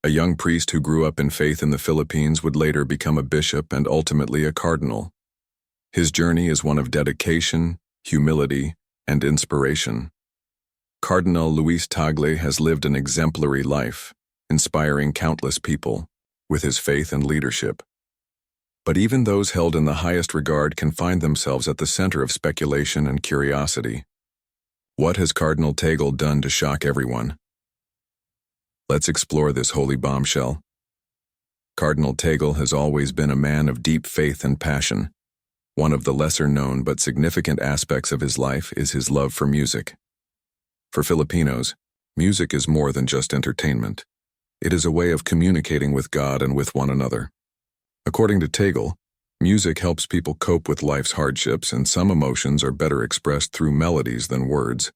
A young priest who grew up in faith in the Philippines would later become a bishop and ultimately a cardinal. His journey is one of dedication, humility, and inspiration. Cardinal Luis Tagle has lived an exemplary life, inspiring countless people with his faith and leadership. But even those held in the highest regard can find themselves at the center of speculation and curiosity. What has Cardinal Tagle done to shock everyone? Let's explore this holy bombshell. Cardinal Tagle has always been a man of deep faith and passion. One of the lesser-known but significant aspects of his life is his love for music. For Filipinos, music is more than just entertainment. It is a way of communicating with God and with one another. According to Tagle, music helps people cope with life's hardships, and some emotions are better expressed through melodies than words.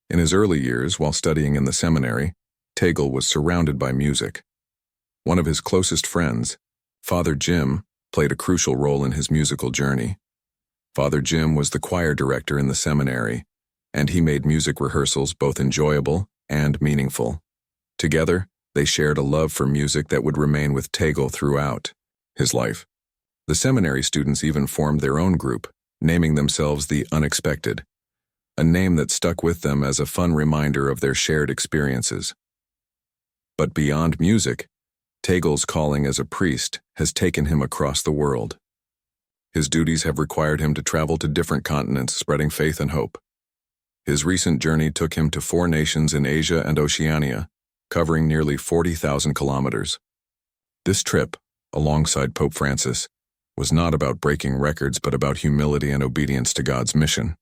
In his early years, while studying in the seminary, Tagle was surrounded by music. One of his closest friends, Father Jim, played a crucial role in his musical journey. Father Jim was the choir director in the seminary, and he made music rehearsals both enjoyable and meaningful. Together, they shared a love for music that would remain with Tagle throughout his life. The seminary students even formed their own group, naming themselves the Unexpected, a name that stuck with them as a fun reminder of their shared experiences. But beyond music, Tagle's calling as a priest has taken him across the world. His duties have required him to travel to different continents, spreading faith and hope. His recent journey took him to 4 nations in Asia and Oceania, covering nearly 40,000 kilometers. This trip, alongside Pope Francis, was not about breaking records but about humility and obedience to God's mission.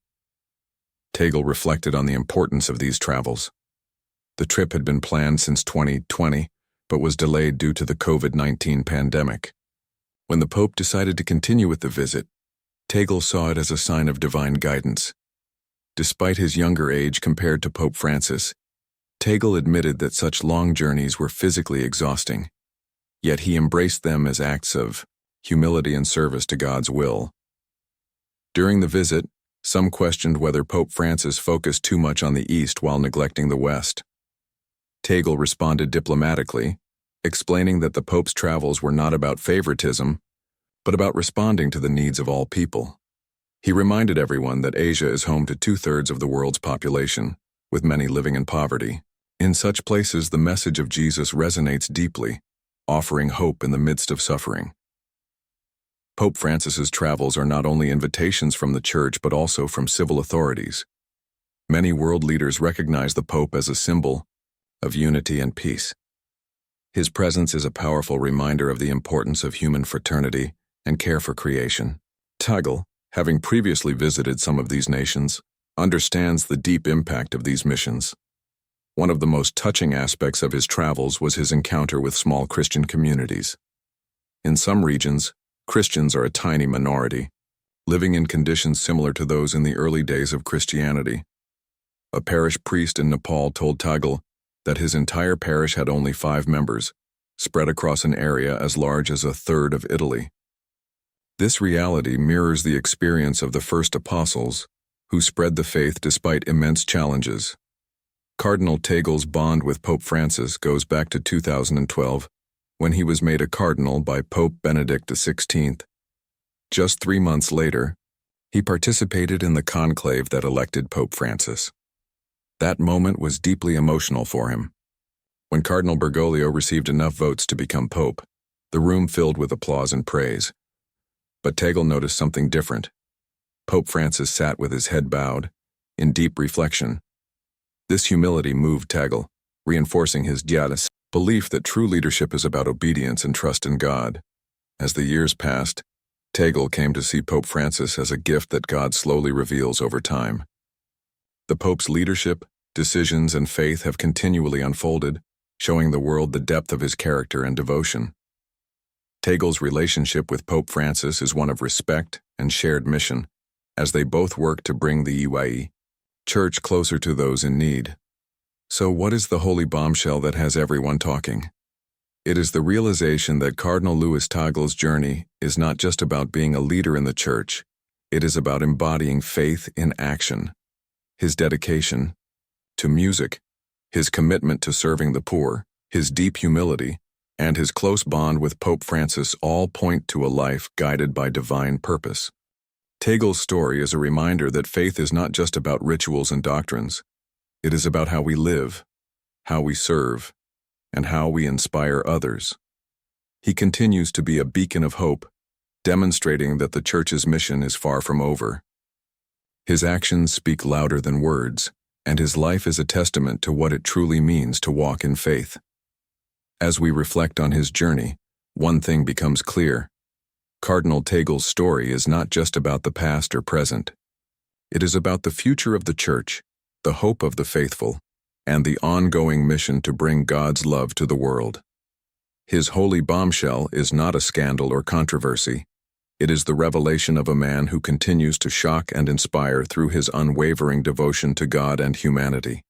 Tagle reflected on the importance of these travels. The trip had been planned since 2020, but was delayed due to the COVID-19 pandemic. When the Pope decided to continue with the visit, Tagle saw it as a sign of divine guidance. Despite his younger age compared to Pope Francis, Tagle admitted that such long journeys were physically exhausting. Yet he embraced them as acts of humility and service to God's will. During the visit, some questioned whether Pope Francis focused too much on the East while neglecting the West. Tagle responded diplomatically, explaining that the Pope's travels were not about favoritism, but about responding to the needs of all people. He reminded everyone that Asia is home to 2/3 of the world's population, with many living in poverty. In such places, the message of Jesus resonates deeply, offering hope in the midst of suffering. Pope Francis's travels are not only invitations from the Church but also from civil authorities. Many world leaders recognize the Pope as a symbol of unity and peace. His presence is a powerful reminder of the importance of human fraternity and care for creation. Tagle, having previously visited some of these nations, understands the deep impact of these missions. One of the most touching aspects of his travels was his encounter with small Christian communities. In some regions, Christians are a tiny minority, living in conditions similar to those in the early days of Christianity. A parish priest in Nepal told Tagle that his entire parish had only 5 members, spread across an area as large as 1/3 of Italy. This reality mirrors the experience of the first apostles, who spread the faith despite immense challenges. Cardinal Tagle's bond with Pope Francis goes back to 2012, when he was made a cardinal by Pope Benedict XVI. Just 3 months later, he participated in the conclave that elected Pope Francis. That moment was deeply emotional for him. When Cardinal Bergoglio received enough votes to become pope, the room filled with applause and praise. But Tagle noticed something different. Pope Francis sat with his head bowed, in deep reflection. This humility moved Tagle, reinforcing his belief that true leadership is about obedience and trust in God. As the years passed, Tagle came to see Pope Francis as a gift that God slowly reveals over time. The Pope's leadership, decisions, and faith have continually unfolded, showing the world the depth of his character and devotion. Tagle's relationship with Pope Francis is one of respect and shared mission, as they both work to bring the Church closer to those in need. So what is the holy bombshell that has everyone talking? It is the realization that Cardinal Luis Tagle's journey is not just about being a leader in the Church, it is about embodying faith in action. His dedication to music, his commitment to serving the poor, His deep humility, and his close bond with Pope Francis all point to a life guided by divine purpose. Tagle's story is a reminder that faith is not just about rituals and doctrines. It is about how we live, how we serve, and how we inspire others. He continues to be a beacon of hope, demonstrating that the Church's mission is far from over. His actions speak louder than words, and his life is a testament to what it truly means to walk in faith. As we reflect on his journey, one thing becomes clear. Cardinal Tagle's story is not just about the past or present. It is about the future of the Church, the hope of the faithful, and the ongoing mission to bring God's love to the world. His holy bombshell is not a scandal or controversy. It is the revelation of a man who continues to shock and inspire through his unwavering devotion to God and humanity.